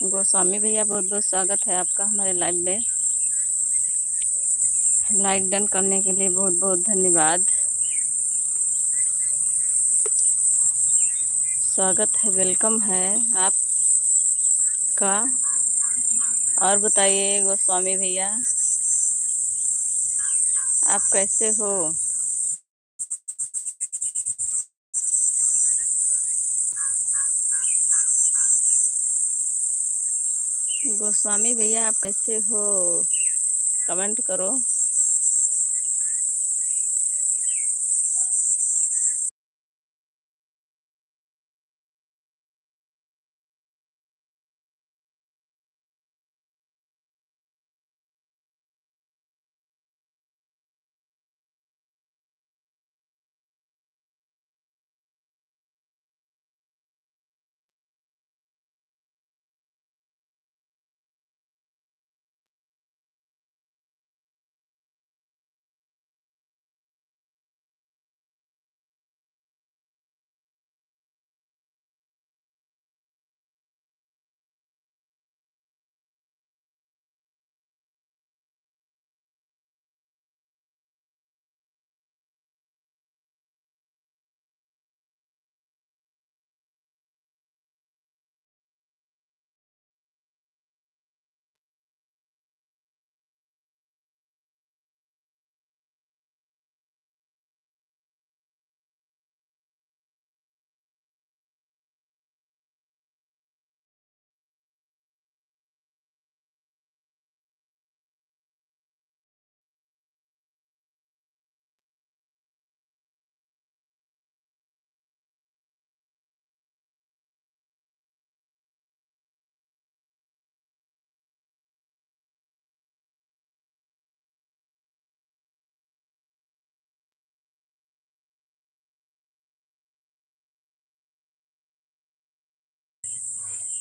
गोस्वामी भैया, बहुत बहुत स्वागत है आपका हमारे लाइव में। लाइक डन करने के लिए बहुत बहुत धन्यवाद। स्वागत है, वेलकम है आपका। और बताइए गोस्वामी भैया, आप कैसे हो? गोस्वामी भैया, आप कैसे हो? कमेंट करो।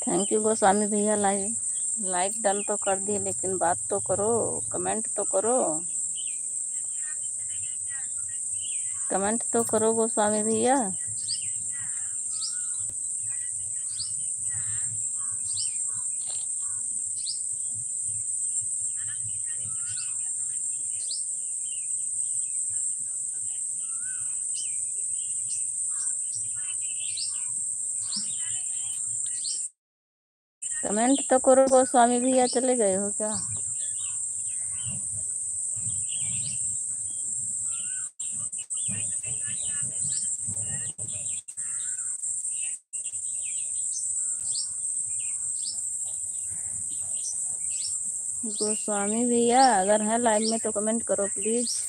थैंक यू गोस्वामी भैया। लाइक डन तो कर दिए, लेकिन बात तो करो, कमेंट तो करो। कमेंट तो करो गोस्वामी भैया। कमेंट तो करो गोस्वामी भैया, चले गए हो क्या? गोस्वामी भैया अगर है लाइव में तो कमेंट करो प्लीज।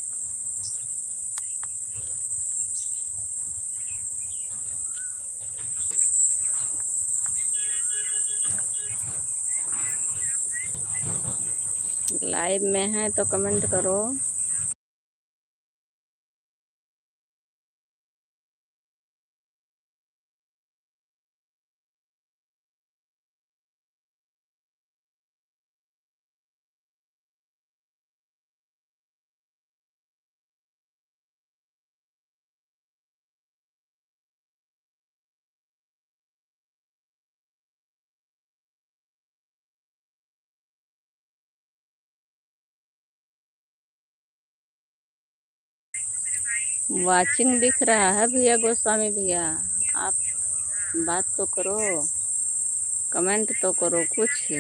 लाइव में है तो कमेंट करो। वाचिंग दिख रहा है भैया गोस्वामी भैया, आप बात तो करो, कमेंट तो करो कुछ।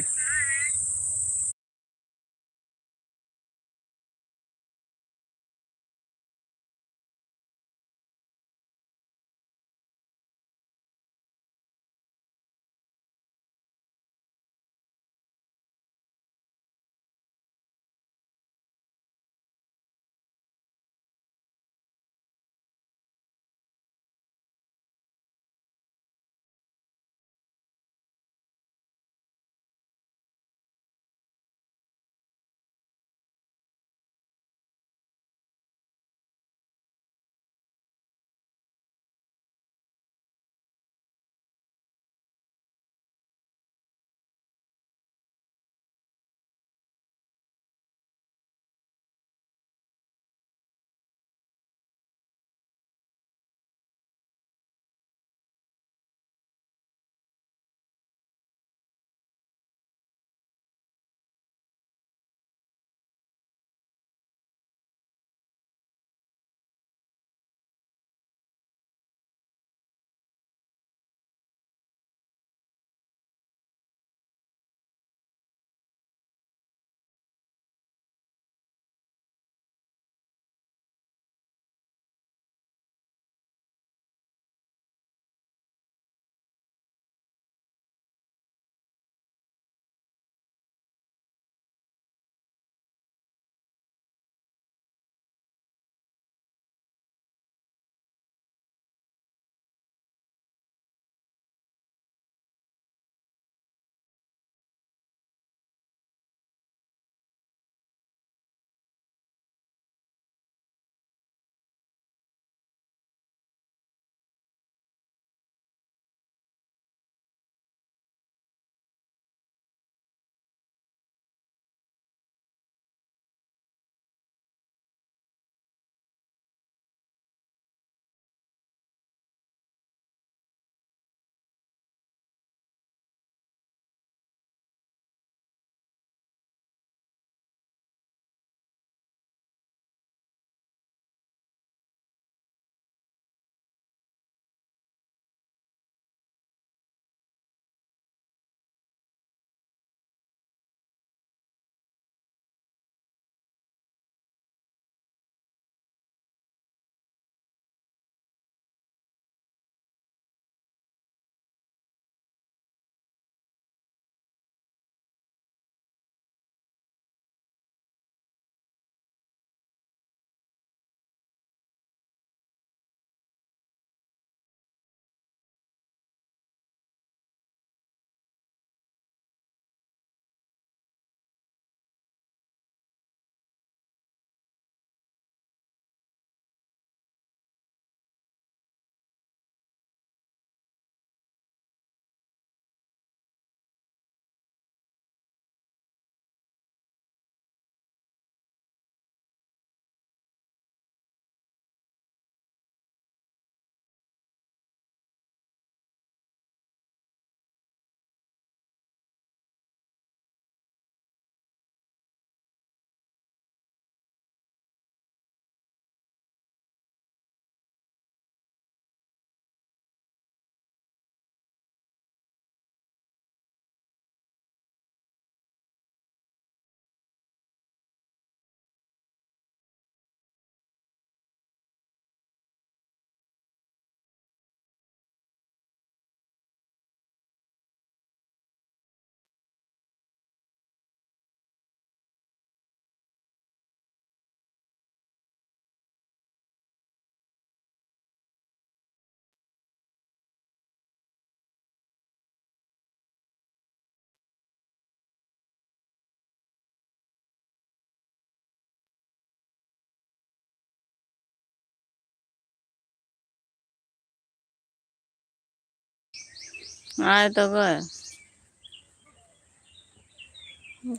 आए तो गए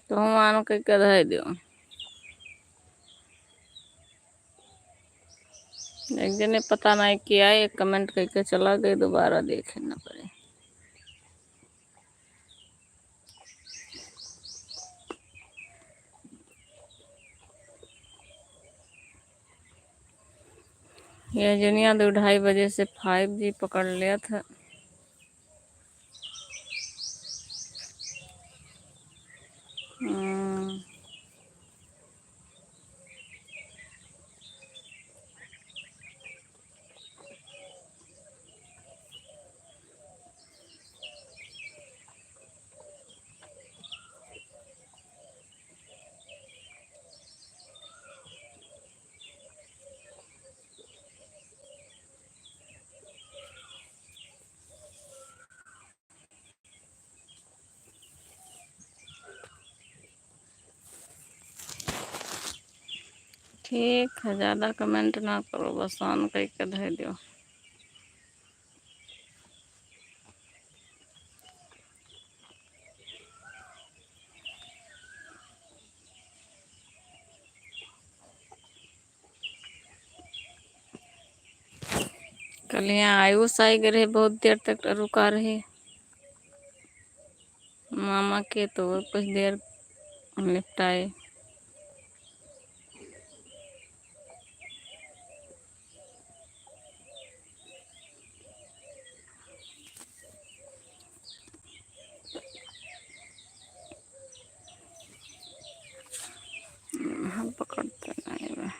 तो मान के धर दियो। एक दिन पता नहीं किया, एक कमेंट करके चला गए, दोबारा देखे न पड़े। ये जनिया 2-2:30 बजे से 5G पकड़ लिया था। ठीक है, ज़्यादा कमेंट ना करो, बस ऑन करके धर दो। कल यहाँ आयुष आई रहे, बहुत देर तक रुका रहे मामा के, तो वो कुछ देर निपटाए। हम पकड़ते नहीं बे।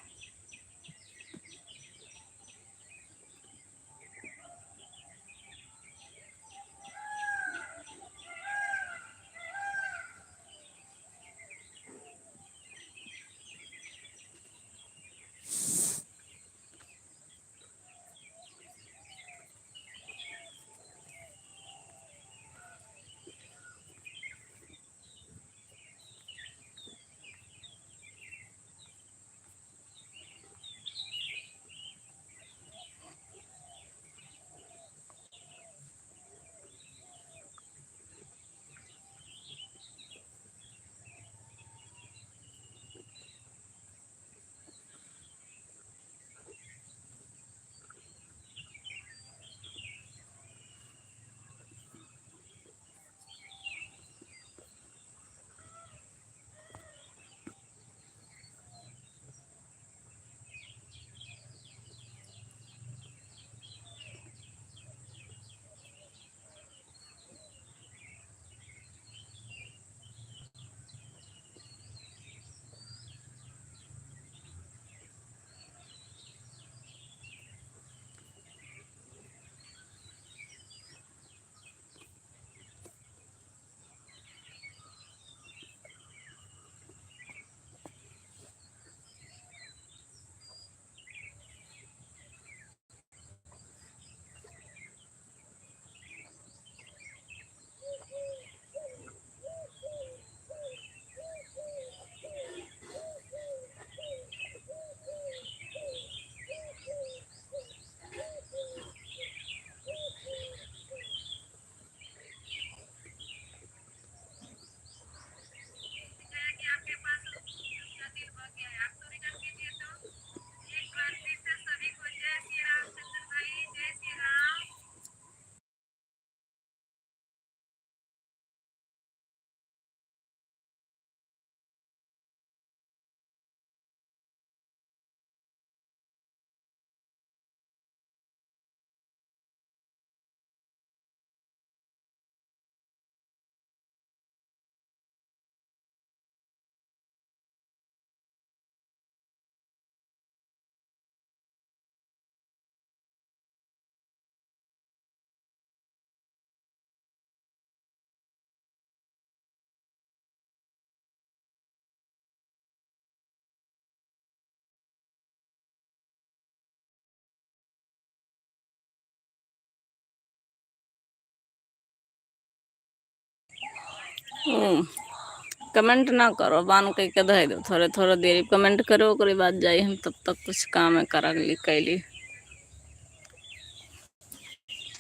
कमेंट ना करो, बान करके धर दो। थोड़े थोड़े देर कमेंट करो, ओकरे बाद जाए हम, तब तक कुछ काम है कर कैली।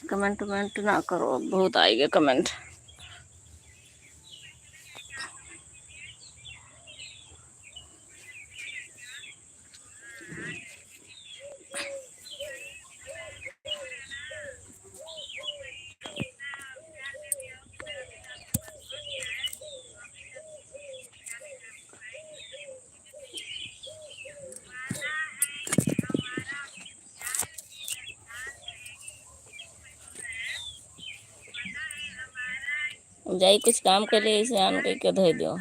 कमेंट वमेंट ना करो, बहुत आएंगे कमेंट। जाई कुछ काम कर ले, इसे आन के धो दो।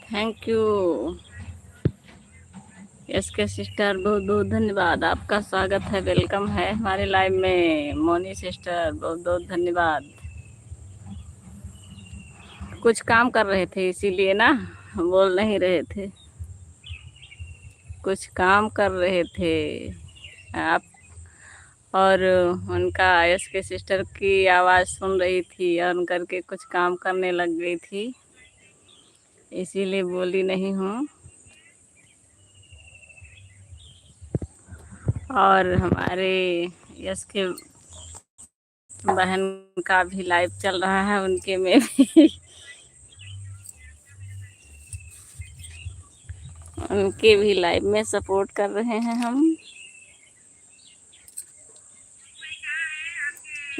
थैंक यू यस के सिस्टर, बहुत बहुत धन्यवाद। आपका स्वागत है, वेलकम है हमारे लाइव में। मोनी सिस्टर बहुत बहुत धन्यवाद। कुछ काम कर रहे थे इसीलिए ना बोल नहीं रहे थे, कुछ काम कर रहे थे आप। और उनका यस के सिस्टर की आवाज़ सुन रही थी और करके कुछ काम करने लग गई थी, इसीलिए बोली नहीं हूँ। और हमारे यस के बहन का भी लाइव चल रहा है, उनके में भी उनके भी लाइव में सपोर्ट कर रहे हैं हम।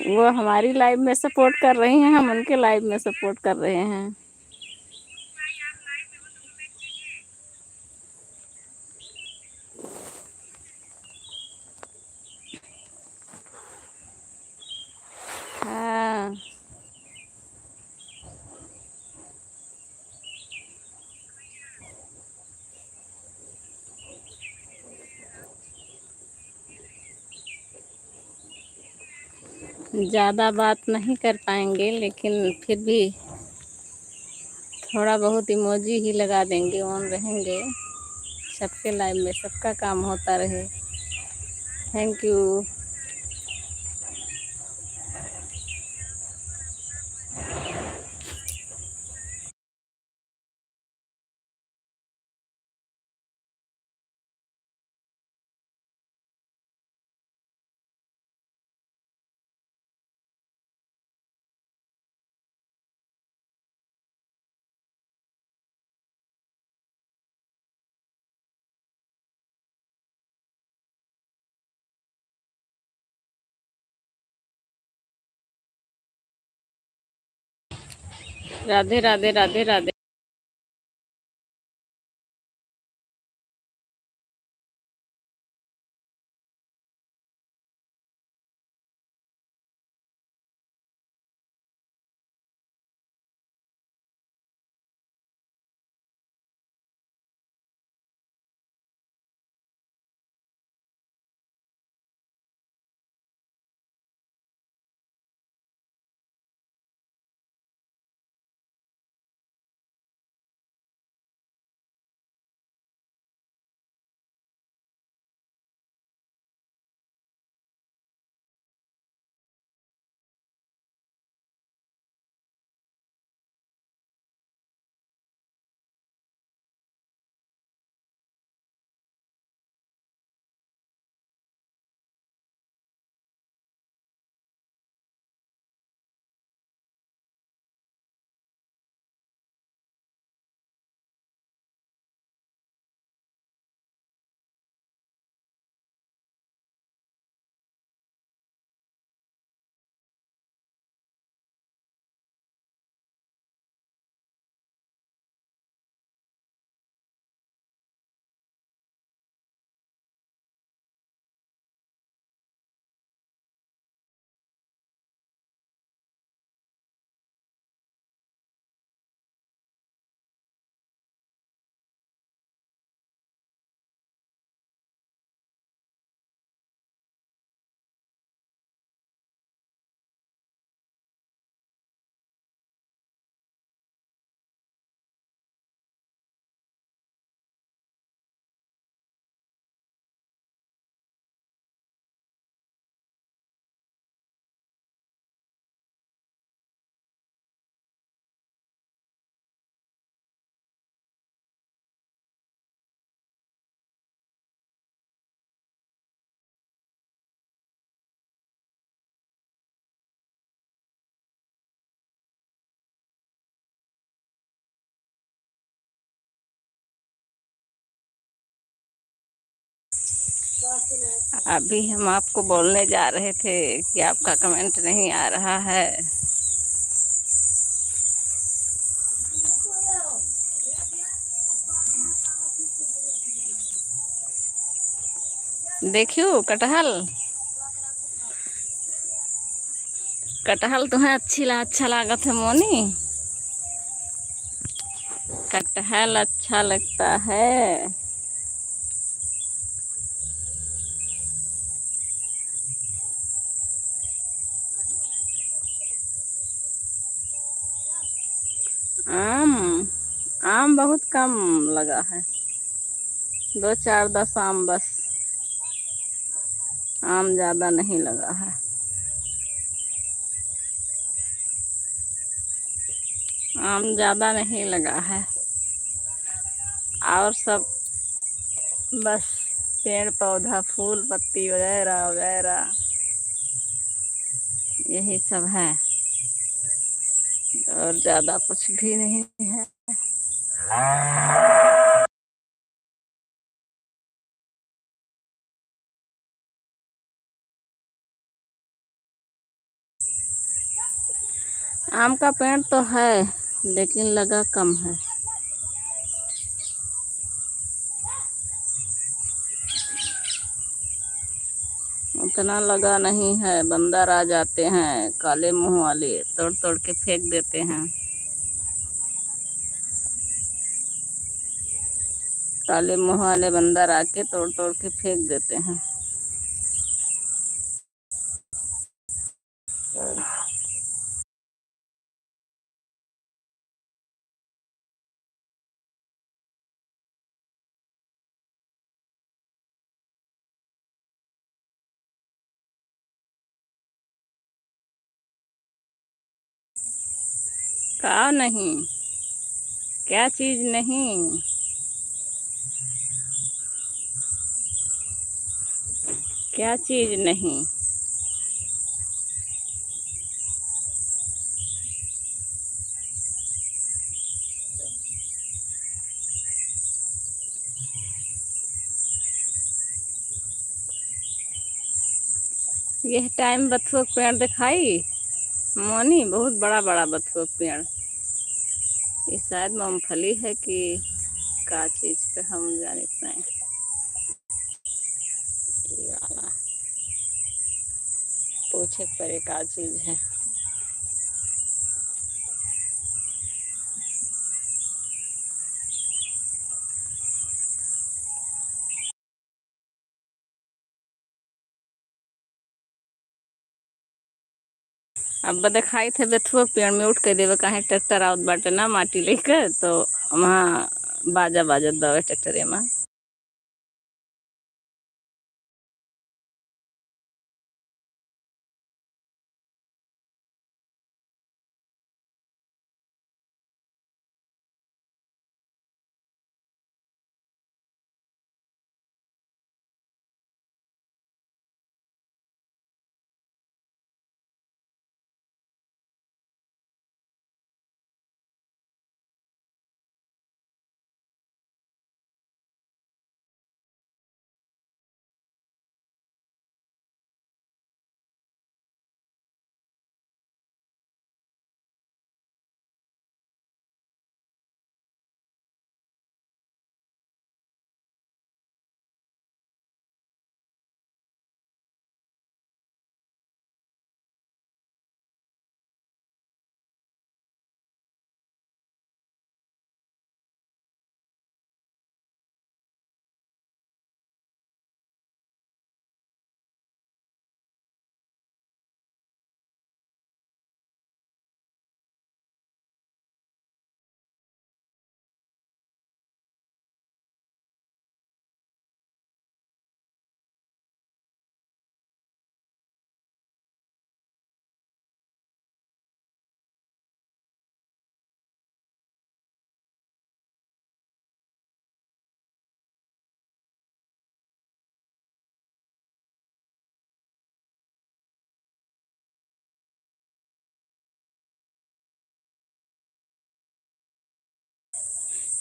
वो हमारी लाइव में सपोर्ट कर रही हैं, हम उनके लाइव में सपोर्ट कर रहे हैं। हाँ, ज़्यादा बात नहीं कर पाएंगे, लेकिन फिर भी थोड़ा बहुत इमोजी ही लगा देंगे, ऑन रहेंगे। सबके लाइव में सबका काम होता रहे। Thank you. राधे राधे राधे राधे। अभी हम आपको बोलने जा रहे थे कि आपका कमेंट नहीं आ रहा है। देखियो कटहल, कटहल तुम्हें अच्छा लागत है मोनी? कटहल अच्छा लगता है। आम आम बहुत कम लगा है, 2 4 10 आम बस। आम ज्यादा नहीं लगा है। आम ज्यादा नहीं लगा है। और सब बस पेड़ पौधा फूल पत्ती वगैरह वगैरह यही सब है, और ज्यादा कुछ भी नहीं है। आम का पेड़ तो है लेकिन लगा कम है। उतना लगा नहीं है, बंदर आ जाते हैं काले मुंह वाले, तोड़ तोड़ के फेंक देते हैं। काले मुंह वाले बंदर आके तोड़ तोड़ के फेंक देते हैं। का नहीं, क्या चीज नहीं। क्या चीज नहीं। यह टाइम बथुआ के पेड़ दिखाई मोनी, बहुत बड़ा बड़ा बथुआ के पेड़। ये शायद मूंगफली है कि का चीज का हम जानते नहीं। ये वाला पूछे पर का चीज है। अब दिखाई थे बेथुआ पेड़ में उठ के देवे कहे ट्रैक्टर आवत बाटे ना माटी लेकर, तो वहाँ बाजा बाजत बावे ट्रैक्टरे में।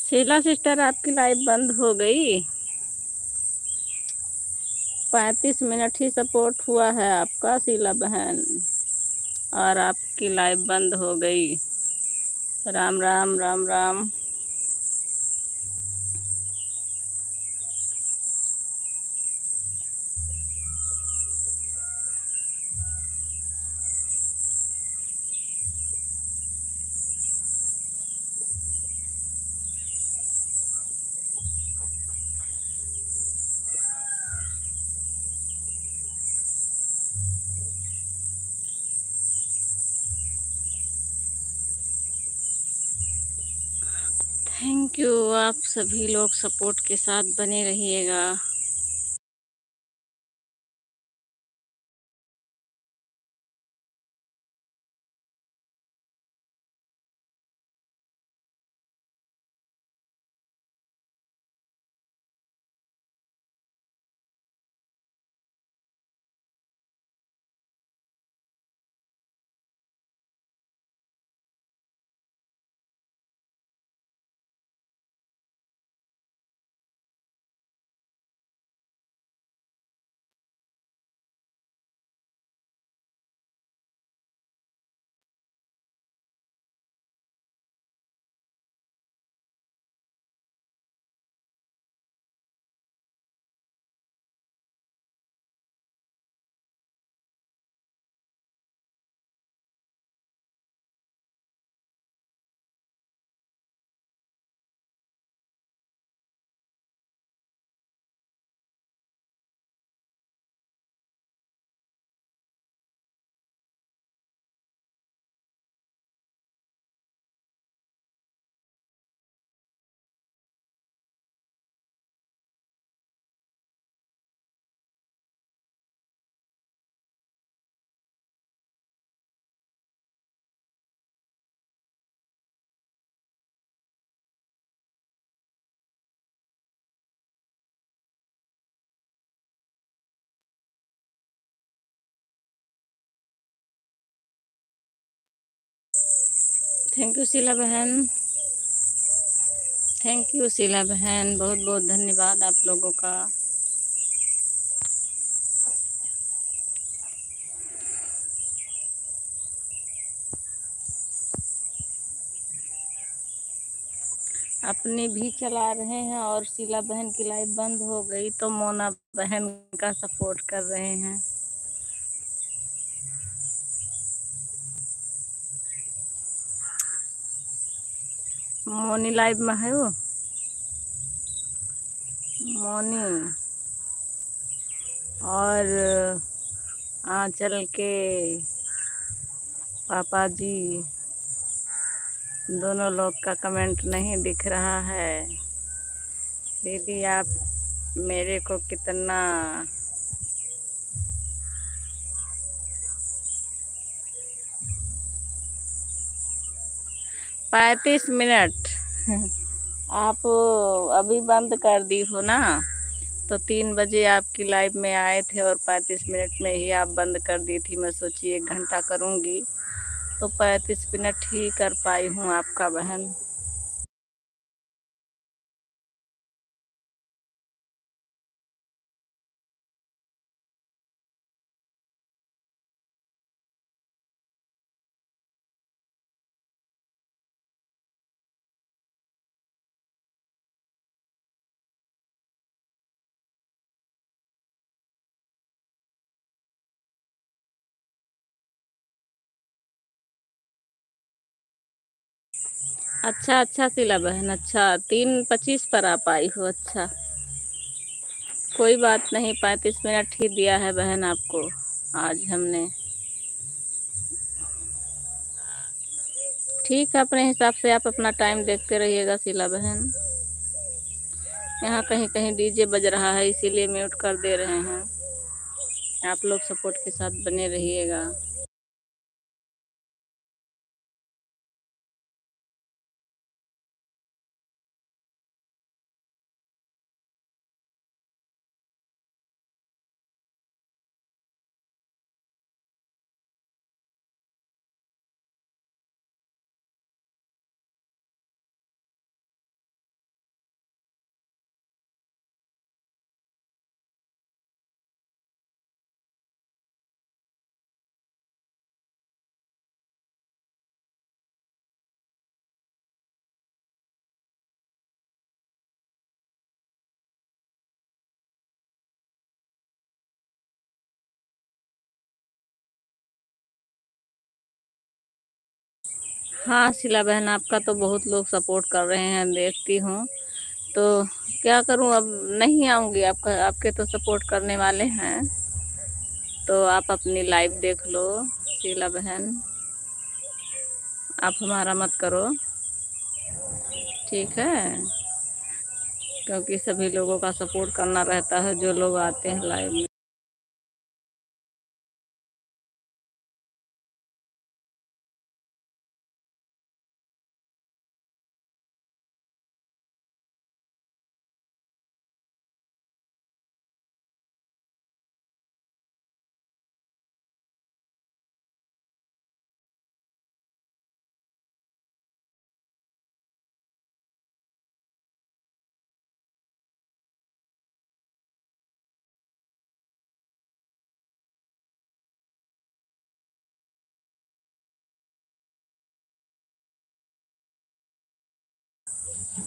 शीला सिस्टर आपकी लाइव बंद हो गई। 35 मिनट ही सपोर्ट हुआ है आपका शीला बहन, और आपकी लाइव बंद हो गई। राम राम राम राम। Thank you. आप सभी लोग सपोर्ट के साथ बने रहिएगा। थैंक यू शीला बहन। थैंक यू शीला बहन, बहुत बहुत धन्यवाद आप लोगों का। अपनी भी चला रहे हैं और शीला बहन की लाइफ बंद हो गई तो मोना बहन का सपोर्ट कर रहे हैं। मोनी लाइव में है वो मोनी और आंचल के पापा जी, दोनों लोग का कमेंट नहीं दिख रहा है। दीदी आप मेरे को कितना 35 मिनट आप अभी बंद कर दी हो ना, तो 3 बजे आपकी लाइव में आए थे और 35 मिनट में ही आप बंद कर दी थी। मैं सोची 1 घंटा करूँगी तो 35 मिनट ही कर पाई हूँ आपका बहन। अच्छा अच्छा शीला बहन, अच्छा 3:25 पर आप आई हो। अच्छा कोई बात नहीं, 35 मिनट ही दिया है बहन आपको आज हमने। ठीक है, अपने हिसाब से आप अपना टाइम देखते रहिएगा शीला बहन। यहाँ कहीं कहीं डीजे बज रहा है इसीलिए म्यूट कर दे रहे हैं। आप लोग सपोर्ट के साथ बने रहिएगा। हाँ शीला बहन, आपका तो बहुत लोग सपोर्ट कर रहे हैं, देखती हूँ। तो क्या करूँ, अब नहीं आऊँगी। आपका आपके तो सपोर्ट करने वाले हैं, तो आप अपनी लाइव देख लो शीला बहन। आप हमारा मत करो, ठीक है। क्योंकि सभी लोगों का सपोर्ट करना रहता है जो लोग आते हैं लाइव में।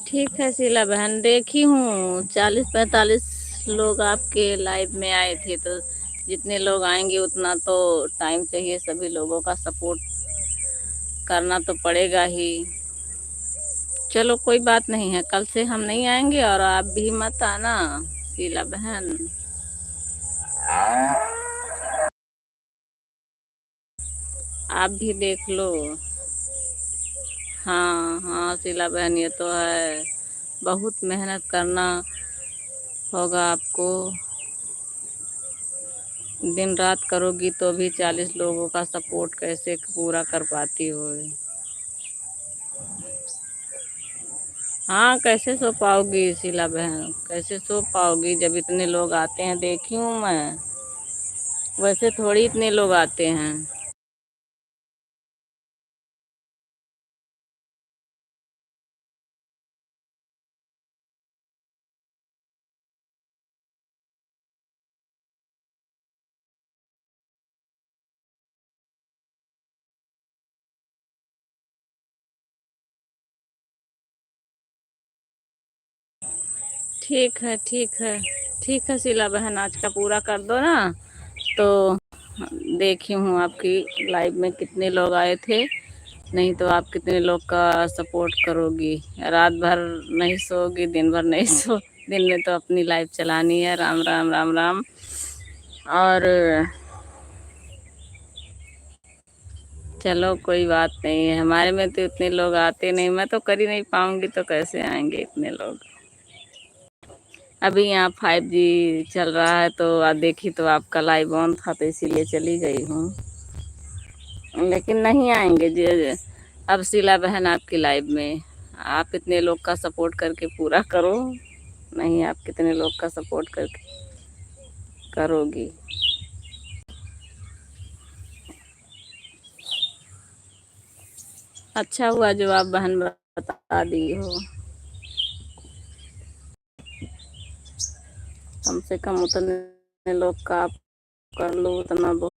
ठीक है शीला बहन, देखी हूँ 40-45 लोग आपके लाइव में आए थे, तो जितने लोग आएंगे उतना तो टाइम चाहिए, सभी लोगों का सपोर्ट करना तो पड़ेगा ही। चलो कोई बात नहीं है, कल से हम नहीं आएंगे और आप भी मत आना शीला बहन। आप भी देख लो। हाँ हाँ शीला बहन, ये तो है, बहुत मेहनत करना होगा आपको। दिन रात करोगी तो भी 40 लोगों का सपोर्ट कैसे पूरा कर पाती हो। हाँ, कैसे सो पाओगी शीला बहन, कैसे सो पाओगी जब इतने लोग आते हैं, देखी हूँ मैं, वैसे थोड़ी इतने लोग आते हैं। ठीक है ठीक है ठीक है शीला बहन, आज का पूरा कर दो ना। तो देखी हूँ आपकी लाइव में कितने लोग आए थे, नहीं तो आप कितने लोग का सपोर्ट करोगी। रात भर नहीं सोगी, दिन भर नहीं सो, दिन में तो अपनी लाइफ चलानी है। राम राम राम राम। और चलो कोई बात नहीं है, हमारे में तो इतने लोग आते नहीं, मैं तो कर ही नहीं पाऊंगी तो कैसे आएंगे इतने लोग। अभी यहाँ 5G चल रहा है तो देखी तो आपका लाइव ऑन था तो इसीलिए चली गई हूँ, लेकिन नहीं आएंगे जी। अब शीला बहन आपकी लाइव में, आप इतने लोग का सपोर्ट करके पूरा करो। नहीं, आप कितने लोग का सपोर्ट करके करोगी। अच्छा हुआ जो आप बहन बता दी हो, कम से कम उतने लोग का आप कर लो, उतना बहुत।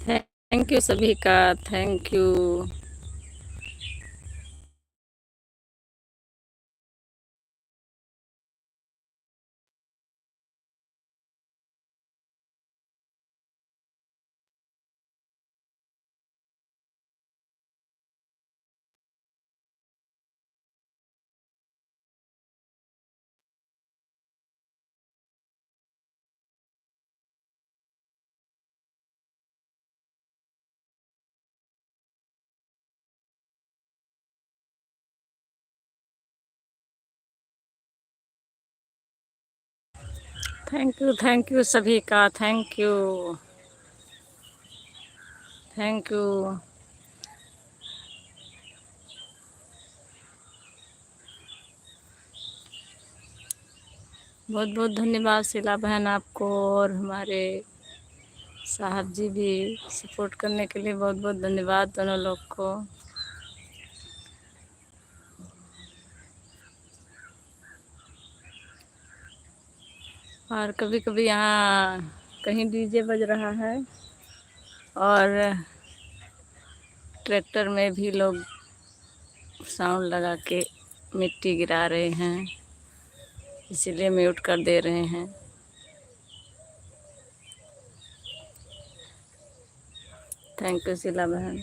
थैंक यू सभी का, थैंक यू। थैंक यू सभी का, थैंक यू थैंक यू। बहुत बहुत धन्यवाद शीला बहन आपको, और हमारे साहब जी भी सपोर्ट करने के लिए बहुत बहुत धन्यवाद दोनों लोग को। और कभी कभी यहाँ कहीं डीजे बज रहा है और ट्रैक्टर में भी लोग साउंड लगा के मिट्टी गिरा रहे हैं, इसीलिए म्यूट कर दे रहे हैं। थैंक यू शीला बहन।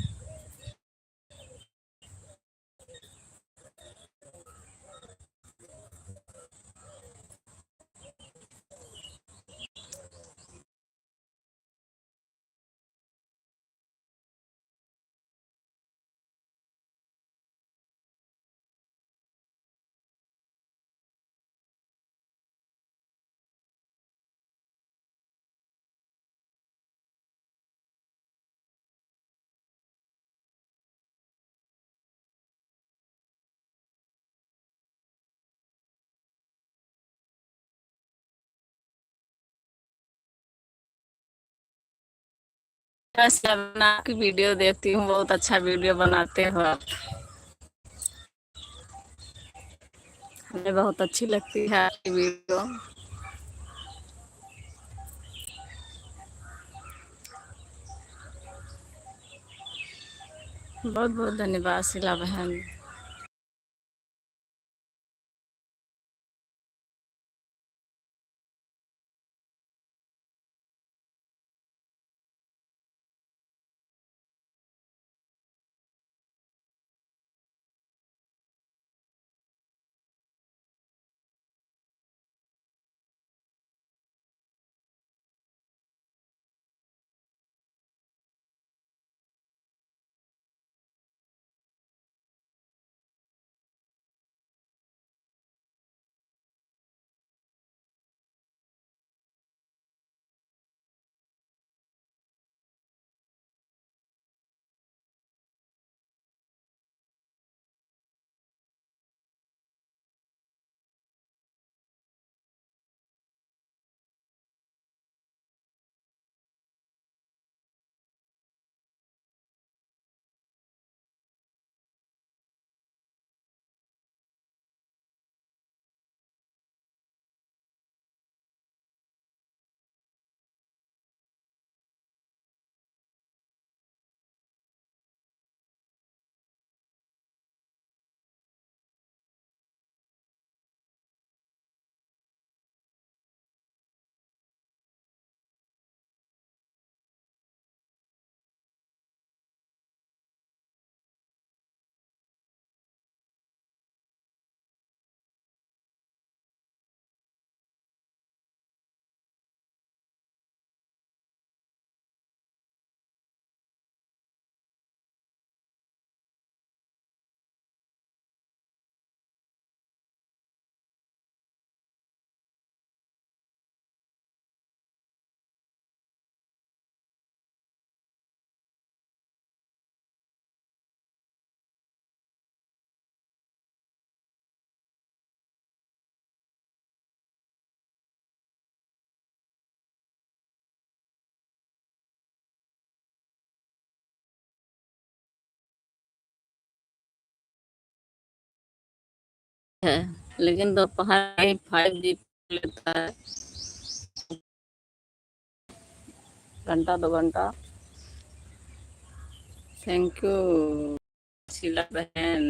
बस मैं आपकी वीडियो देखती हूँ, बहुत अच्छा वीडियो बनाते हो आप। हमें बहुत अच्छी लगती है आपकी वीडियो। बहुत बहुत धन्यवाद शीला बहन। है लेकिन दोपहर में 5G लेता है, घंटा 2 घंटा। थैंक यू शीला बहन।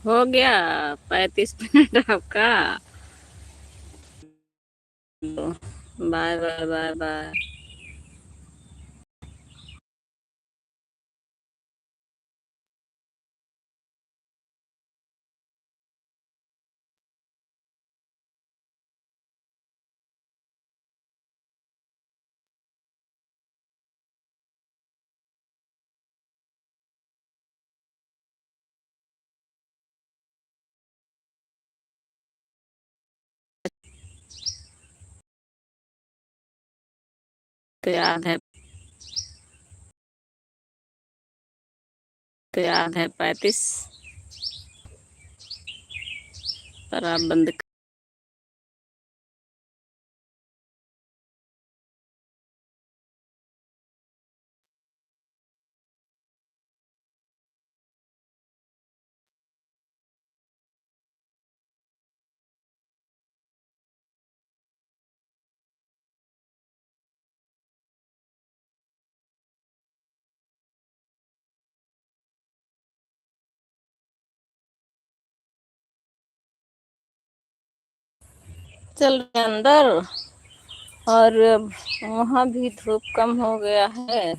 हो गया 35 मिनट आपका। Bye bye bye bye. तो याद है, तो याद है 35 पर आप बंद चल रहे अंदर। और वहाँ भी धूप कम हो गया है।